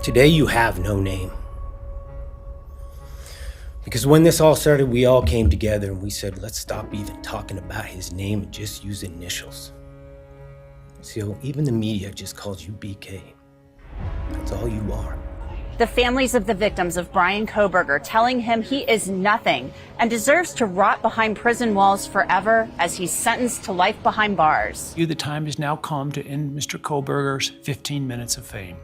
Today you have no name. Because when this all started, we all came together and we said, let's stop even talking about his name and just use initials. So even the media just calls you BK. That's all you are. The families of the victims of Bryan Kohberger telling him he is nothing and deserves to rot behind prison walls forever as he's sentenced to life behind bars. The time has now come to end Mr. Kohberger's 15 minutes of fame.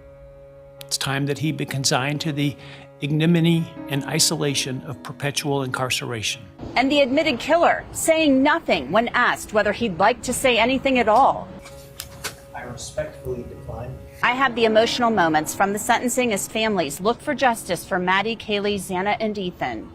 It's time that he be consigned to the ignominy and isolation of perpetual incarceration. And the admitted killer saying nothing when asked whether he'd like to say anything at all. I respectfully decline. I have the emotional moments from the sentencing as families look for justice for Maddie, Kaylee, Xana, and Ethan.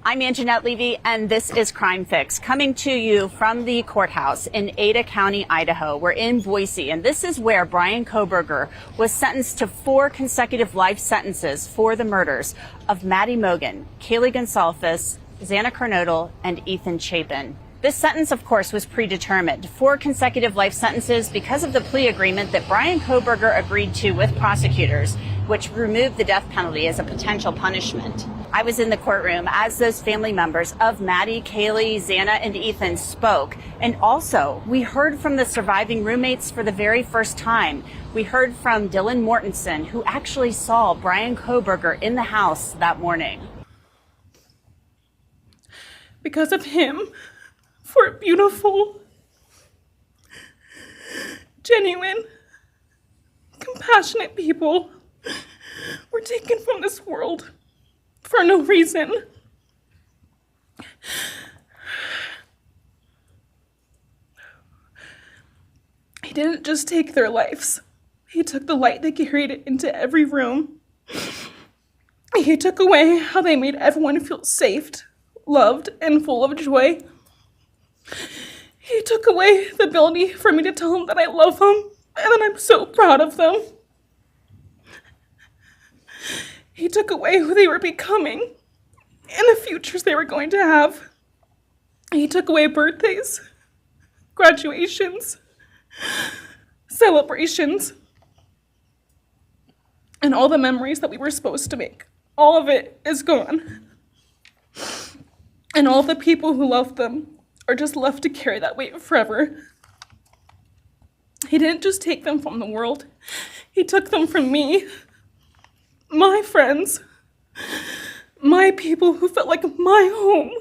I'm Angenette Levy, and this is Crime Fix, coming to you from the courthouse in Ada County, Idaho. We're in Boise, and this is where Bryan Kohberger was sentenced to 4 consecutive life sentences for the murders of Maddie Mogen, Kaylee Goncalves, Xana Kernodle, and Ethan Chapin. This sentence, of course, was predetermined. 4 consecutive life sentences because of the plea agreement that Bryan Kohberger agreed to with prosecutors, which removed the death penalty as a potential punishment. I was in the courtroom as those family members of Maddie, Kaylee, Xana, and Ethan spoke. And also, we heard from the surviving roommates for the very first time. We heard from Dylan Mortensen, who actually saw Bryan Kohberger in the house that morning. Because of him, 4 beautiful, genuine, compassionate people were taken from this world for no reason. He didn't just take their lives. He took the light they carried into every room. He took away how they made everyone feel safe, loved, and full of joy. He took away the ability for me to tell them that I love them and that I'm so proud of them. He took away who they were becoming and the futures they were going to have. He took away birthdays, graduations, celebrations, and all the memories that we were supposed to make. All of it is gone. And all the people who loved them are just left to carry that weight forever. He didn't just take them from the world. He took them from me, my friends, my people who felt like my home,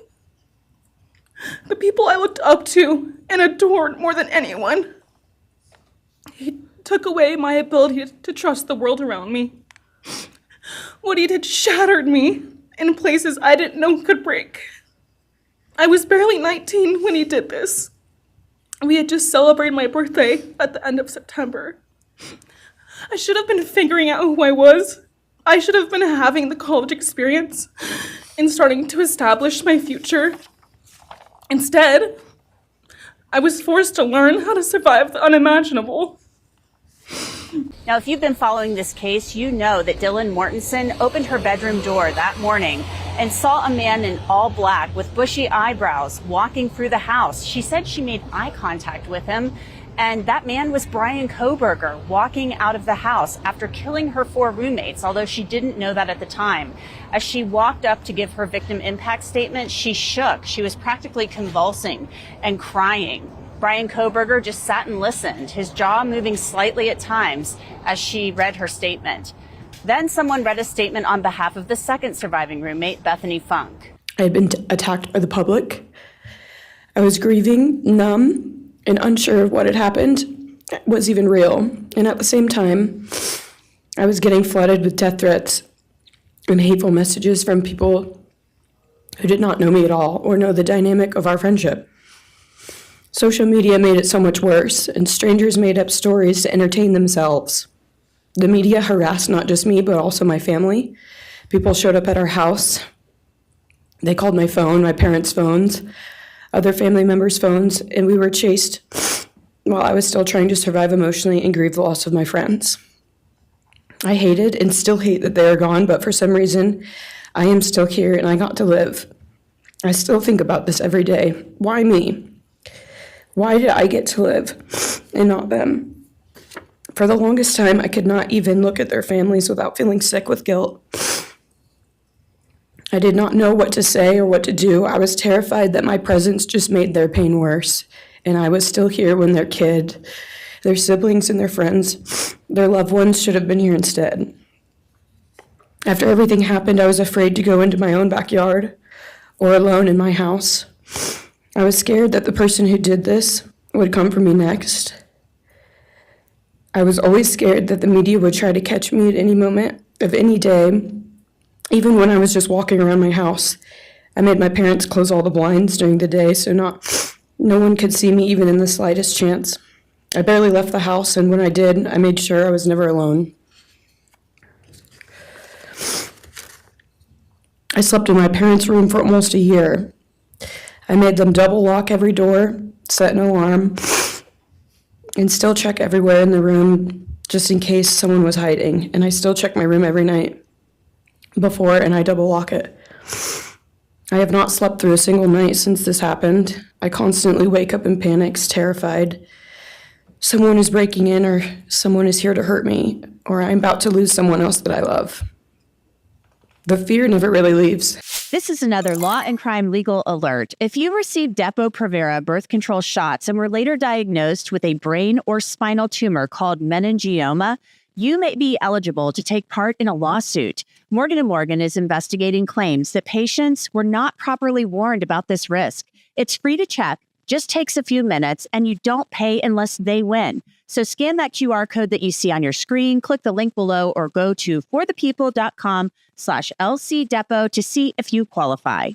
the people I looked up to and adored more than anyone. He took away my ability to trust the world around me. What he did shattered me in places I didn't know could break. I was barely 19 when he did this. We had just celebrated my birthday at the end of September. I should have been figuring out who I was. I should have been having the college experience and starting to establish my future. Instead, I was forced to learn how to survive the unimaginable. Now, if you've been following this case, you know that Dylan Mortensen opened her bedroom door that morning and saw a man in all black with bushy eyebrows walking through the house. She said she made eye contact with him, and that man was Bryan Kohberger walking out of the house after killing her 4 roommates, although she didn't know that at the time. As she walked up to give her victim impact statement, she shook. She was practically convulsing and crying. Bryan Kohberger just sat and listened, his jaw moving slightly at times as she read her statement. Then someone read a statement on behalf of the second surviving roommate, Bethany Funke. I had been attacked by the public. I was grieving, numb, and unsure of what had happened was even real. And at the same time, I was getting flooded with death threats and hateful messages from people who did not know me at all or know the dynamic of our friendship. Social media made it so much worse, and strangers made up stories to entertain themselves. The media harassed not just me, but also my family. People showed up at our house. They called my phone, my parents' phones, other family members' phones, and we were chased while I was still trying to survive emotionally and grieve the loss of my friends. I hated and still hate that they are gone, but for some reason, I am still here and I got to live. I still think about this every day. Why me? Why did I get to live and not them? For the longest time, I could not even look at their families without feeling sick with guilt. I did not know what to say or what to do. I was terrified that my presence just made their pain worse, and I was still here when their kid, their siblings, and their friends, their loved ones should have been here instead. After everything happened, I was afraid to go into my own backyard or alone in my house. I was scared that the person who did this would come for me next. I was always scared that the media would try to catch me at any moment of any day, even when I was just walking around my house. I made my parents close all the blinds during the day so no one could see me even in the slightest chance. I barely left the house, and when I did, I made sure I was never alone. I slept in my parents' room for almost a year. I made them double lock every door, set an alarm, and still check everywhere in the room just in case someone was hiding. And I still check my room every night before, and I double lock it. I have not slept through a single night since this happened. I constantly wake up in panics, terrified. Someone is breaking in, or someone is here to hurt me, or I'm about to lose someone else that I love. The fear never really leaves. This is another Law&Crime legal alert. If you received Depo-Provera birth control shots and were later diagnosed with a brain or spinal tumor called meningioma, you may be eligible to take part in a lawsuit. Morgan & Morgan is investigating claims that patients were not properly warned about this risk. It's free to check, just takes a few minutes, and you don't pay unless they win. So scan that QR code that you see on your screen, click the link below, or go to forthepeople.com/LCDepo to see if you qualify.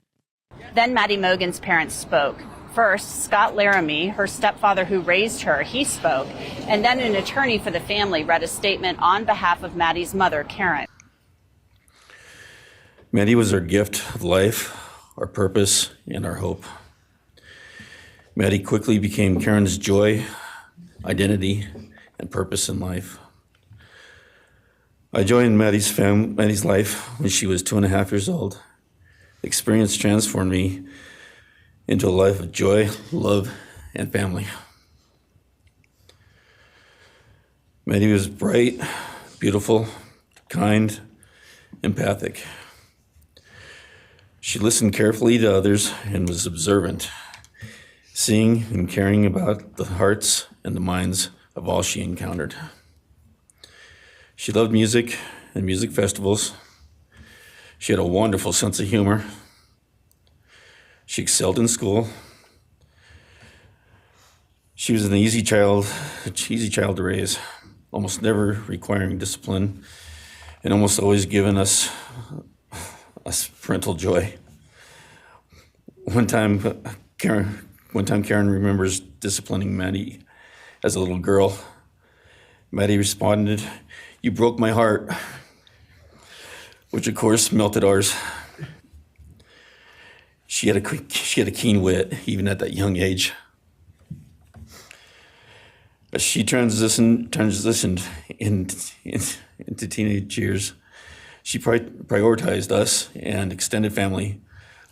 Then Maddie Mogen's parents spoke. First, Scott Laramie, her stepfather who raised her, he spoke. And then an attorney for the family read a statement on behalf of Maddie's mother, Karen. Maddie was our gift of life, our purpose, and our hope. Maddie quickly became Karen's joy, identity, and purpose in life. I joined Maddie's life when she was 2.5 years old. The experience transformed me into a life of joy, love, and family. Maddie was bright, beautiful, kind, empathic. She listened carefully to others and was observant, seeing and caring about the hearts and the minds of all she encountered. She loved music and music festivals. She had a wonderful sense of humor. She excelled in school. She was an easy child to raise, almost never requiring discipline, and almost always giving us parental joy. One time Karen remembers disciplining Maddie as a little girl. Maddie responded, "You broke my heart," which of course melted ours. She had a keen wit, even at that young age. As she transitioned into teenage years, she prioritized us and extended family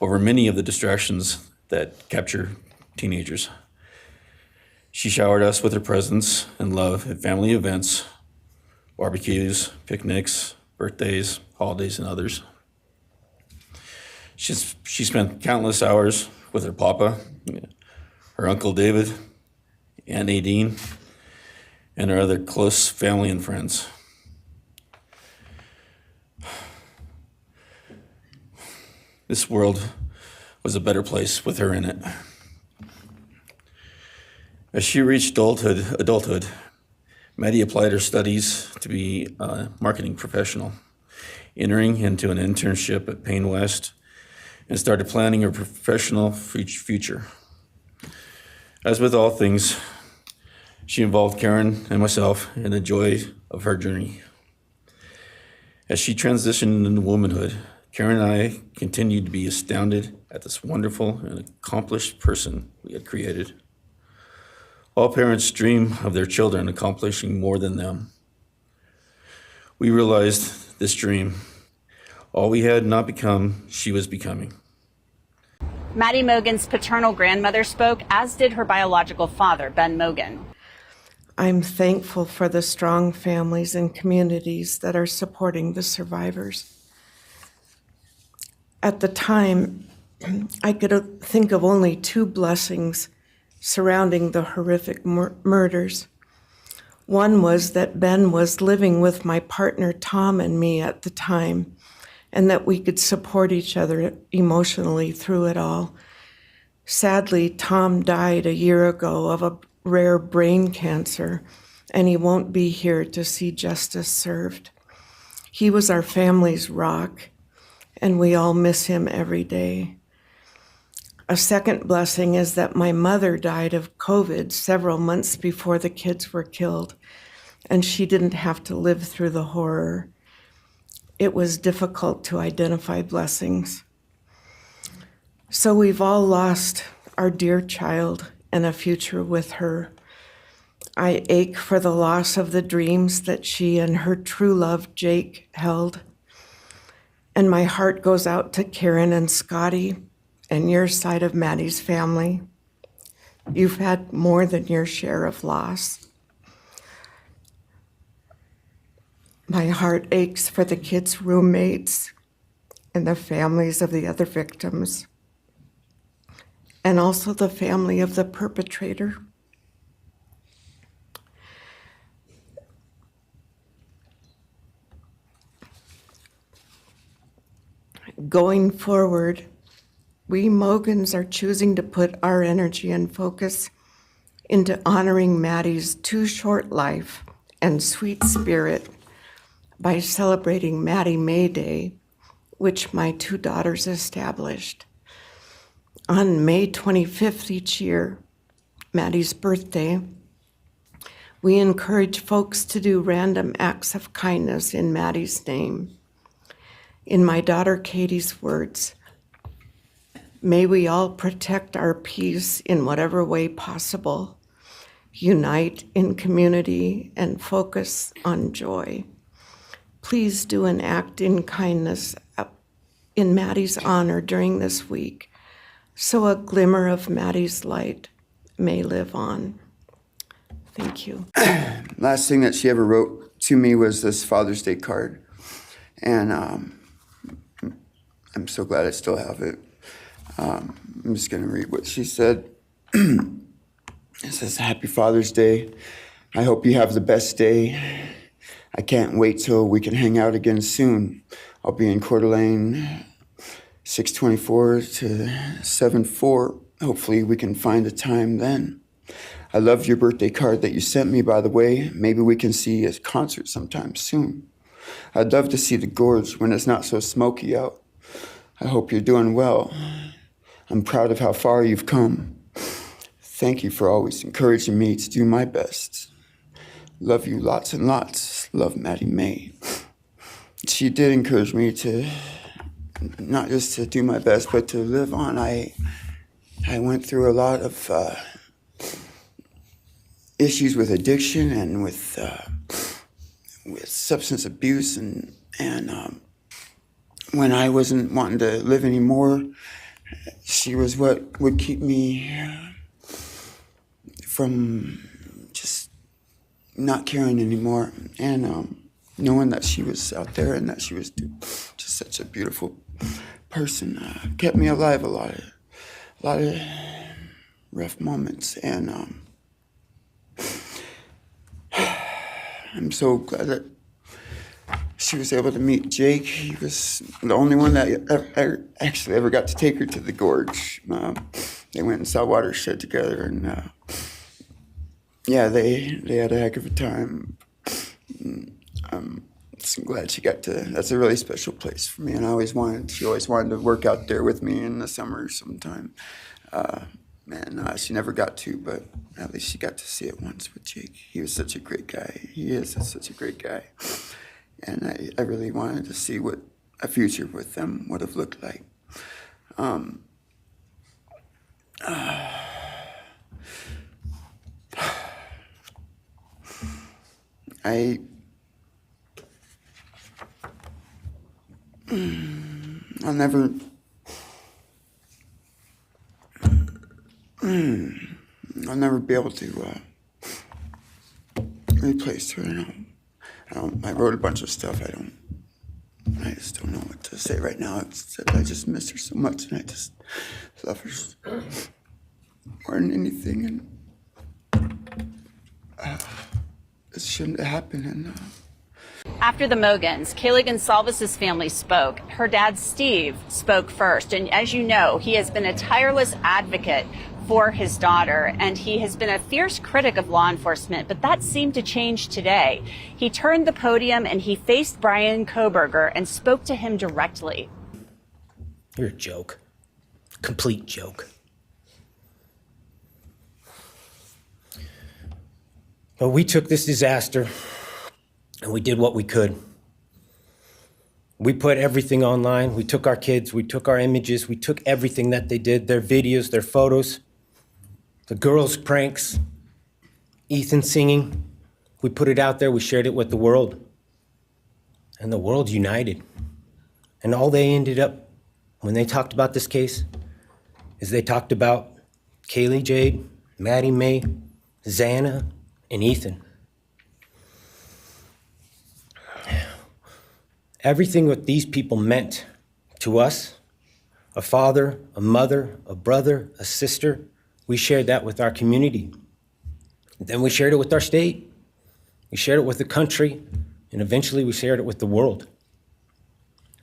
over many of the distractions that capture teenagers. She showered us with her presence and love at family events, barbecues, picnics, birthdays, holidays, and others. She spent countless hours with her papa, her Uncle David, Aunt Nadine, and her other close family and friends. This world was a better place with her in it. As she reached adulthood, Maddie applied her studies to be a marketing professional, entering into an internship at Payne West, and started planning her professional future. As with all things, she involved Karen and myself in the joy of her journey. As she transitioned into womanhood, Karen and I continued to be astounded at this wonderful and accomplished person we had created. All parents dream of their children accomplishing more than them. We realized this dream, all we had not become, she was becoming. Maddie Mogen's paternal grandmother spoke, as did her biological father, Ben Mogen. I'm thankful for the strong families and communities that are supporting the survivors. At the time, I could think of only two blessings surrounding the horrific murders. One was that Ben was living with my partner Tom and me at the time, and that we could support each other emotionally through it all. Sadly, Tom died a year ago of a rare brain cancer, and he won't be here to see justice served. He was our family's rock, and we all miss him every day. A second blessing is that my mother died of COVID several months before the kids were killed, and she didn't have to live through the horror. It was difficult to identify blessings. So we've all lost our dear child and a future with her. I ache for the loss of the dreams that she and her true love, Jake, held. And my heart goes out to Karen and Scotty and your side of Maddie's family. You've had more than your share of loss. My heart aches for the kids' roommates and the families of the other victims, and also the family of the perpetrator. Going forward, we Mogens are choosing to put our energy and focus into honoring Maddie's too short life and sweet spirit by celebrating Maddie May Day, which my two daughters established. On May 25th each year, Maddie's birthday, we encourage folks to do random acts of kindness in Maddie's name. In my daughter Katie's words, may we all protect our peace in whatever way possible, unite in community, and focus on joy. Please do an act in kindness in Maddie's honor during this week, so a glimmer of Maddie's light may live on. Thank you. Last thing that she ever wrote to me was this Father's Day card, and I'm so glad I still have it. I'm just gonna read what she said. It says, "Happy Father's Day. I hope you have the best day. I can't wait till we can hang out again soon. I'll be in Coeur d'Alene, 624 to 74. Hopefully we can find a time then. I love your birthday card that you sent me, by the way. Maybe we can see a concert sometime soon. I'd love to see the gorge when it's not so smoky out. I hope you're doing well. I'm proud of how far you've come. Thank you for always encouraging me to do my best. Love you lots and lots. Love, Maddie May." She did encourage me to not just to do my best, but to live on. I went through a lot of issues with addiction and with substance abuse, and when I wasn't wanting to live anymore, she was what would keep me from just not caring anymore, and knowing that she was out there and that she was just such a beautiful person kept me alive a lot of rough moments, and I'm so glad that she was able to meet Jake. He was the only one that actually ever got to take her to the gorge. They went and saw Watershed together, and yeah, they had a heck of a time. I'm just glad she got to. That's a really special place for me, and she always wanted to work out there with me in the summer sometime. She never got to, but at least she got to see it once with Jake. He was such a great guy. He is such a great guy. And I really wanted to see what a future with them would have looked like. I'll never I'll never be able to replace her. I wrote a bunch of stuff. I just don't know what to say right now. I just miss her so much, and I just love her more than anything. And it shouldn't have happened. And After the Mogens, Kaylee Goncalves' family spoke. Her dad, Steve, spoke first. And as you know, he has been a tireless advocate for his daughter, and he has been a fierce critic of law enforcement, but that seemed to change today. He turned the podium and he faced Bryan Kohberger and spoke to him directly. You're a joke. Complete joke. But we took this disaster and we did what we could. We put everything online. We took our kids, we took our images, we took everything that they did, their videos, their photos, the girls' pranks, Ethan singing. We put it out there, we shared it with the world. And the world united. And all they ended up, when they talked about this case, is they talked about Kaylee Jade, Maddie May, Xana, and Ethan. Everything what these people meant to us, a father, a mother, a brother, a sister, we shared that with our community. Then we shared it with our state. We shared it with the country, and eventually we shared it with the world.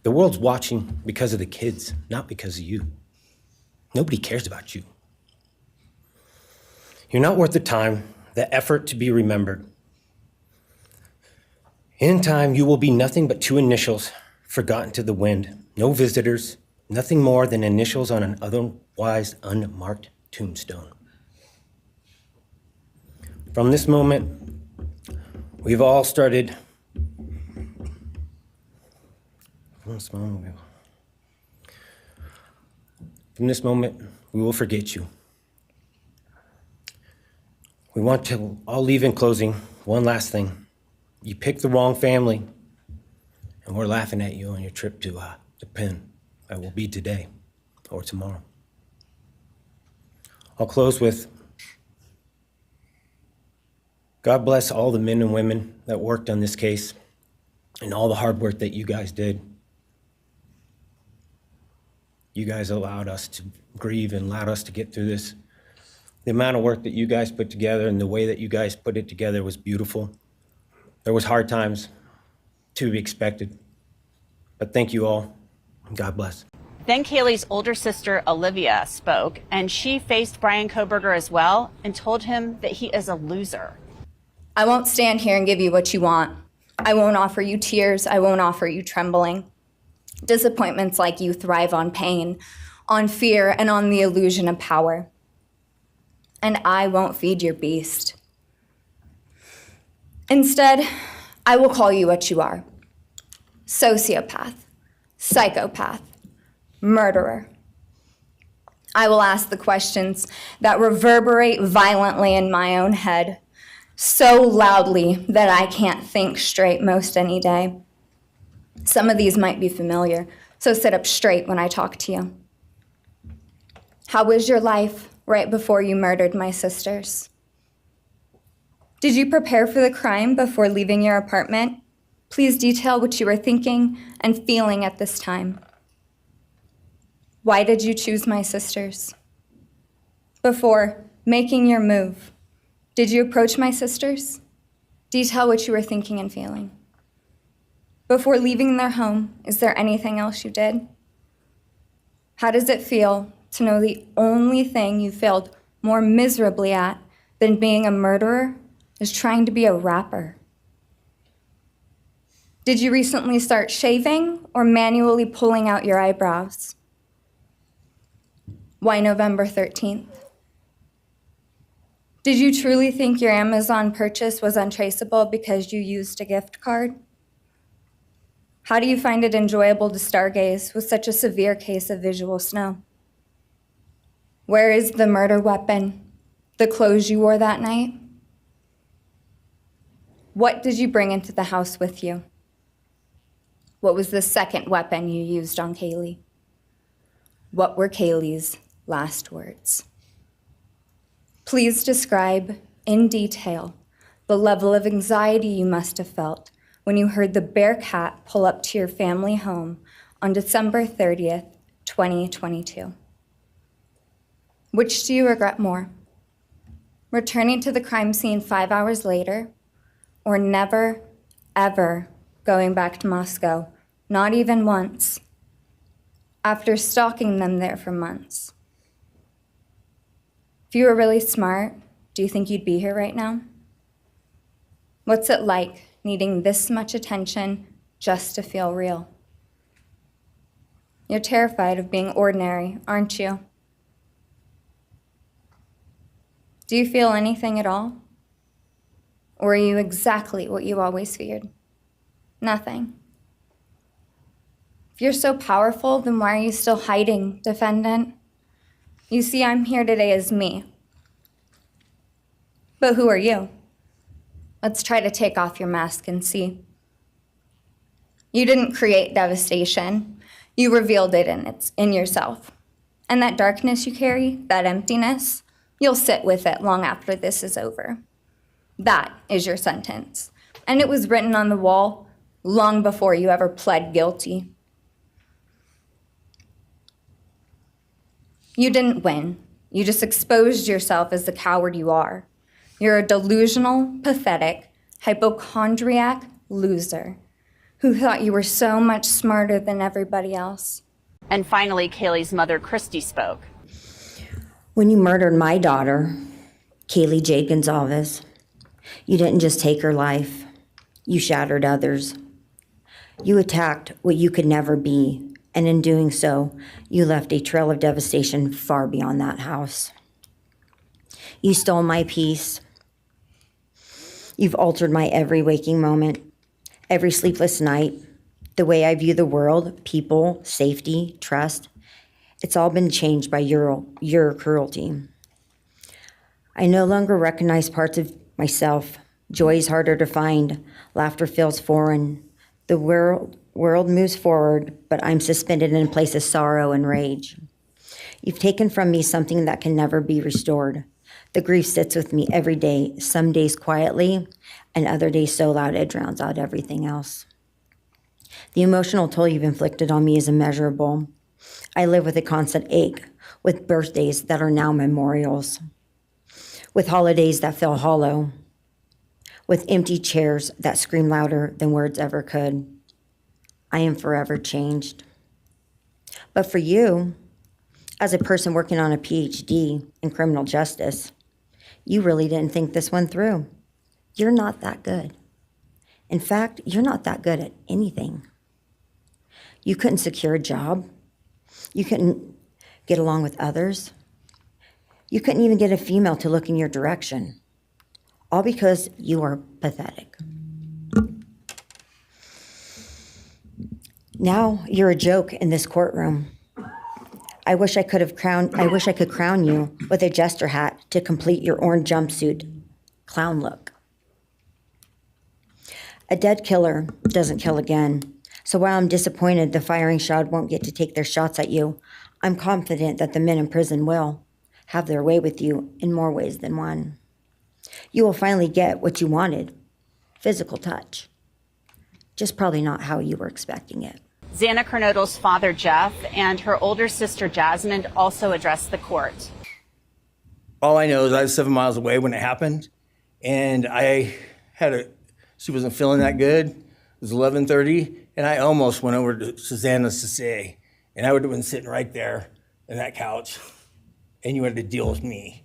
The world's watching because of the kids, not because of you. Nobody cares about you. You're not worth the time, the effort to be remembered. In time, you will be nothing but two initials forgotten to the wind. No visitors, nothing more than initials on an otherwise unmarked tombstone. From this moment, we've all started. From this moment, we will forget you. We want to all leave in closing one last thing. You picked the wrong family, and we're laughing at you on your trip to the pen. That will be today or tomorrow. I'll close with, God bless all the men and women that worked on this case and all the hard work that you guys did. You guys allowed us to grieve and allowed us to get through this. The amount of work that you guys put together and the way that you guys put it together was beautiful. There was hard times to be expected, but thank you all, and God bless. Then Kaylee's older sister, Olivia, spoke, and she faced Bryan Kohberger as well and told him that he is a loser. I won't stand here and give you what you want. I won't offer you tears. I won't offer you trembling. Disappointments like you thrive on pain, on fear, and on the illusion of power. And I won't feed your beast. Instead, I will call you what you are. Sociopath, psychopath, murderer. I will ask the questions that reverberate violently in my own head, so loudly that I can't think straight most any day. Some of these might be familiar, so sit up straight when I talk to you. How was your life right before you murdered my sisters? Did you prepare for the crime before leaving your apartment? Please detail what you were thinking and feeling at this time. Why did you choose my sisters? Before making your move, did you approach my sisters? Detail what you were thinking and feeling. Before leaving their home, is there anything else you did? How does it feel to know the only thing you failed more miserably at than being a murderer is trying to be a rapper? Did you recently start shaving or manually pulling out your eyebrows? Why November 13th? Did you truly think your Amazon purchase was untraceable because you used a gift card? How do you find it enjoyable to stargaze with such a severe case of visual snow? Where is the murder weapon, the clothes you wore that night? What did you bring into the house with you? What was the second weapon you used on Kaylee? What were Kaylee's last words? Please describe in detail the level of anxiety you must have felt when you heard the Bearcat pull up to your family home on December 30th, 2022. Which do you regret more? Returning to the crime scene 5 hours later, or never, ever going back to Moscow, not even once, after stalking them there for months? If you were really smart, do you think you'd be here right now? What's it like needing this much attention just to feel real? You're terrified of being ordinary, aren't you? Do you feel anything at all? Or are you exactly what you always feared? Nothing. If you're so powerful, then why are you still hiding, defendant? You see, I'm here today as me. But who are you? Let's try to take off your mask and see. You didn't create devastation. You revealed it in yourself. And that darkness you carry, that emptiness, you'll sit with it long after this is over. That is your sentence. And it was written on the wall long before you ever pled guilty. You didn't win. You just exposed yourself as the coward you are. You're a delusional, pathetic, hypochondriac loser who thought you were so much smarter than everybody else. And finally, Kaylee's mother, Christy, spoke. When you murdered my daughter, Kaylee Jade Goncalves, you didn't just take her life, you shattered others. You attacked what you could never be, and in doing so, you left a trail of devastation far beyond that house. You stole my peace. You've altered my every waking moment, every sleepless night, the way I view the world, people, safety, trust. It's all been changed by your cruelty. I no longer recognize parts of myself. Joy is harder to find. Laughter feels foreign. The world moves forward, but I'm suspended in a place of sorrow and rage. You've taken from me something that can never be restored. The grief sits with me every day, some days quietly, and other days so loud it drowns out everything else. The emotional toll you've inflicted on me is immeasurable. I live with a constant ache, with birthdays that are now memorials, with holidays that feel hollow, with empty chairs that scream louder than words ever could. I am forever changed. But for you, as a person working on a PhD in criminal justice, you really didn't think this one through. You're not that good. In fact, you're not that good at anything. You couldn't secure a job. You couldn't get along with others. You couldn't even get a female to look in your direction. All because you are pathetic. Now you're a joke in this courtroom. I wish I could crown you with a jester hat to complete your orange jumpsuit clown look. A dead killer doesn't kill again. So while I'm disappointed the firing squad won't get to take their shots at you, I'm confident that the men in prison will have their way with you in more ways than one. You will finally get what you wanted, physical touch. Just probably not how you were expecting it. Xana Kernodle's father, Jeff, and her older sister, Jasmine, also addressed the court. All I know is I was 7 miles away when it happened, and she wasn't feeling that good. It was 11:30, and I almost went over to Susanna's to say, and I would have been sitting right there in that couch, and you had to deal with me.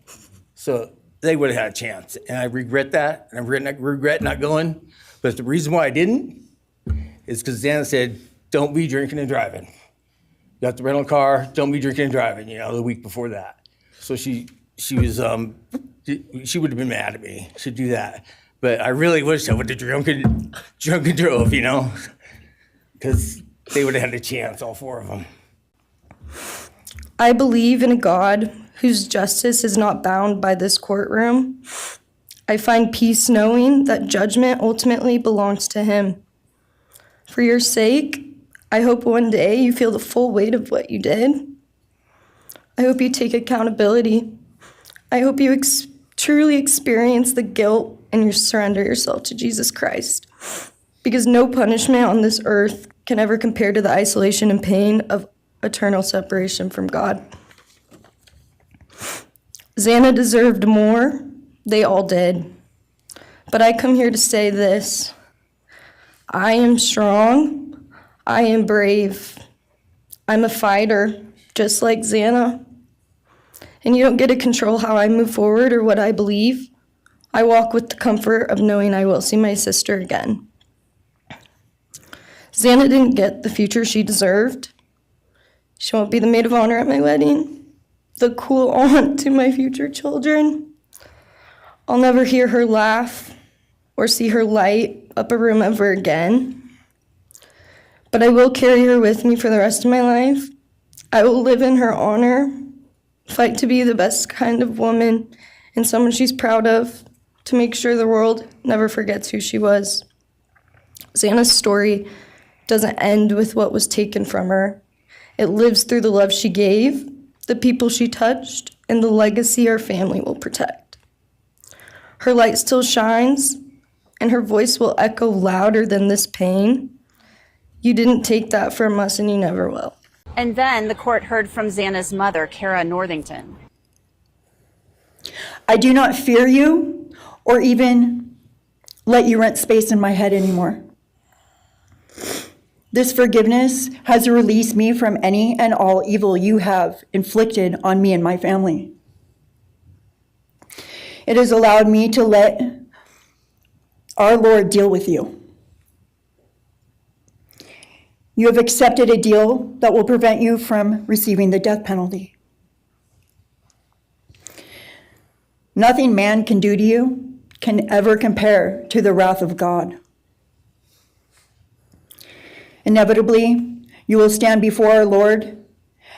So they would have had a chance, and I regret that, and I regret not going. But the reason why I didn't is because Xana said, don't be drinking and driving. You got the rental car, don't be drinking and driving, the week before that. So she would have been mad at me. She'd do that. But I really wish I would have drunk and drove, because they would have had a chance, all four of them. I believe in a God whose justice is not bound by this courtroom. I find peace knowing that judgment ultimately belongs to him. For your sake, I hope one day you feel the full weight of what you did. I hope you take accountability. I hope you truly experience the guilt and you surrender yourself to Jesus Christ. Because no punishment on this earth can ever compare to the isolation and pain of eternal separation from God. Xana deserved more. They all did. But I come here to say this. I am strong. I am brave. I'm a fighter, just like Xana. And you don't get to control how I move forward or what I believe. I walk with the comfort of knowing I will see my sister again. Xana didn't get the future she deserved. She won't be the maid of honor at my wedding, the cool aunt to my future children. I'll never hear her laugh or see her light up a room ever again. But I will carry her with me for the rest of my life. I will live in her honor, fight to be the best kind of woman and someone she's proud of, to make sure the world never forgets who she was. Xana's story doesn't end with what was taken from her. It lives through the love she gave, the people she touched, and the legacy our family will protect. Her light still shines, and her voice will echo louder than this pain. You didn't take that from us, and you never will. And then the court heard from Xana's mother, Kara Northington. I do not fear you or even let you rent space in my head anymore. This forgiveness has released me from any and all evil you have inflicted on me and my family. It has allowed me to let our Lord deal with you. You have accepted a deal that will prevent you from receiving the death penalty. Nothing man can do to you can ever compare to the wrath of God. Inevitably, you will stand before our Lord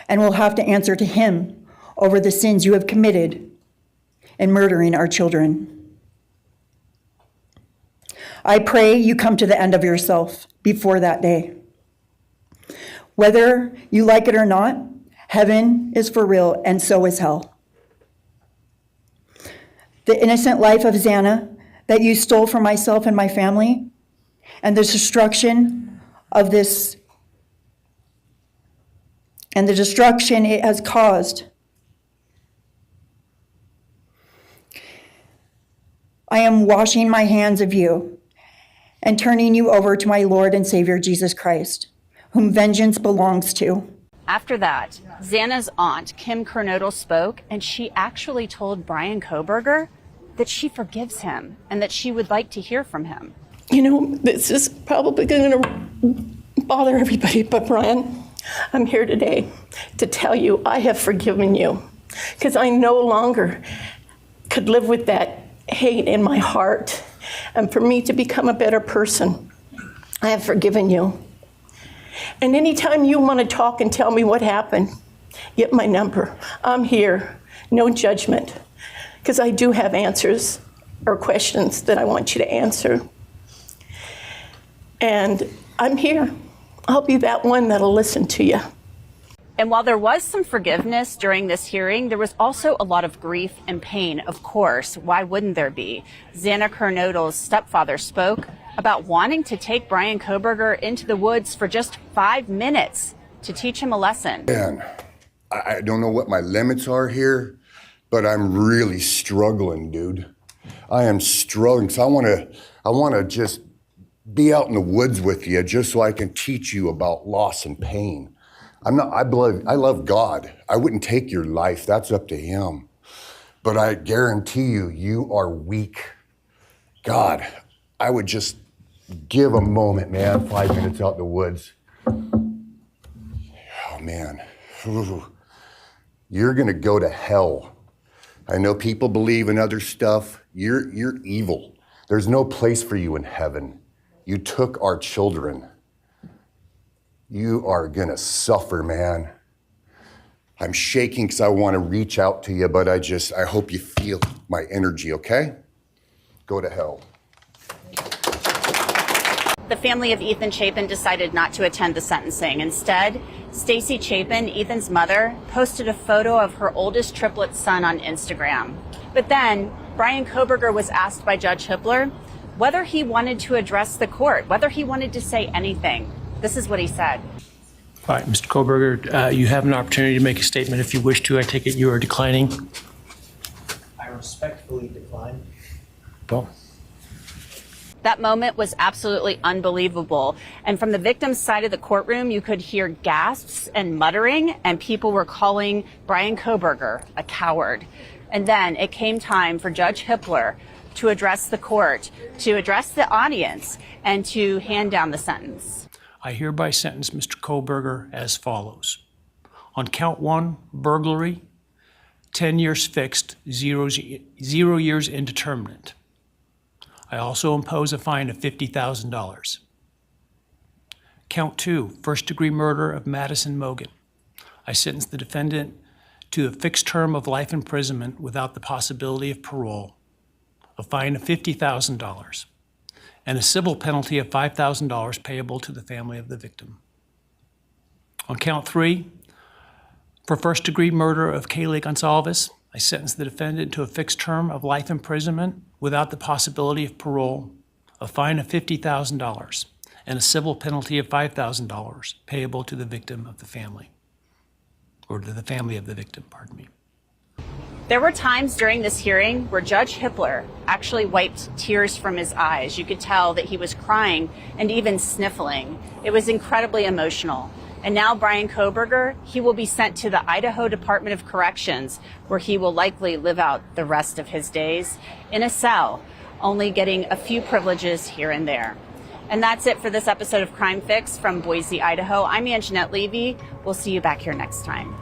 and will have to answer to him over the sins you have committed in murdering our children. I pray you come to the end of yourself before that day. Whether you like it or not, heaven is for real and so is hell. The innocent life of Xana that you stole from myself and my family, and the destruction it has caused. I am washing my hands of you and turning you over to my Lord and Savior Jesus Christ, whom vengeance belongs to. After that, Xana's aunt, Kim Kernodle, spoke, and she actually told Bryan Kohberger that she forgives him and that she would like to hear from him. You know, this is probably going to bother everybody, but Bryan, I'm here today to tell you I have forgiven you because I no longer could live with that hate in my heart. And for me to become a better person, I have forgiven you. And anytime you want to talk and tell me what happened, get my number. I'm here, no judgment, because I do have answers or questions that I want you to answer. And I'm here. I'll be that one that'll listen to you. And while there was some forgiveness during this hearing, there was also a lot of grief and pain, of course. Why wouldn't there be? Xana Kernodle's stepfather spoke about wanting to take Bryan Kohberger into the woods for just 5 minutes to teach him a lesson. Man, I don't know what my limits are here, but I'm really struggling, dude. I am struggling, so I want to just be out in the woods with you just so I can teach you about loss and pain. I love God. I wouldn't take your life. That's up to him. But I guarantee you, you are weak. God, I would just give a moment, man, 5 minutes out in the woods. Oh, man. Ooh. You're going to go to hell. I know people believe in other stuff. You're evil. There's no place for you in heaven. You took our children. You are gonna suffer, man. I'm shaking because I want to reach out to you, but I hope you feel my energy, okay? Go to hell. The family of Ethan Chapin decided not to attend the sentencing. Instead, Stacy Chapin, Ethan's mother, posted a photo of her oldest triplet son on Instagram. But then Bryan Kohberger was asked by Judge Hippler whether he wanted to address the court, whether he wanted to say anything. This is what he said. All right, Mr. Kohberger, you have an opportunity to make a statement if you wish to. I take it you are declining. I respectfully decline. Well, that moment was absolutely unbelievable. And from the victim's side of the courtroom, you could hear gasps and muttering, and people were calling Bryan Kohberger a coward. And then it came time for Judge Hippler to address the court, to address the audience, and to hand down the sentence. I hereby sentence Mr. Kohberger as follows. On count 1, burglary, 10 years fixed, 0 years indeterminate. I also impose a fine of $50,000. Count 2, first-degree murder of Maddie Mogen. I sentence the defendant to a fixed term of life imprisonment without the possibility of parole, a fine of $50,000, and a civil penalty of $5,000 payable to the family of the victim. On count 3, for first-degree murder of Kaylee Goncalves, I sentence the defendant to a fixed term of life imprisonment without the possibility of parole, a fine of $50,000, and a civil penalty of $5,000 payable to the victim of the family, or to the family of the victim, pardon me. There were times during this hearing where Judge Hippler actually wiped tears from his eyes. You could tell that he was crying and even sniffling. It was incredibly emotional. And now Bryan Kohberger, he will be sent to the Idaho Department of Corrections, where he will likely live out the rest of his days in a cell, only getting a few privileges here and there. And that's it for this episode of Crime Fix from Boise, Idaho. I'm Angenette Levy. We'll see you back here next time.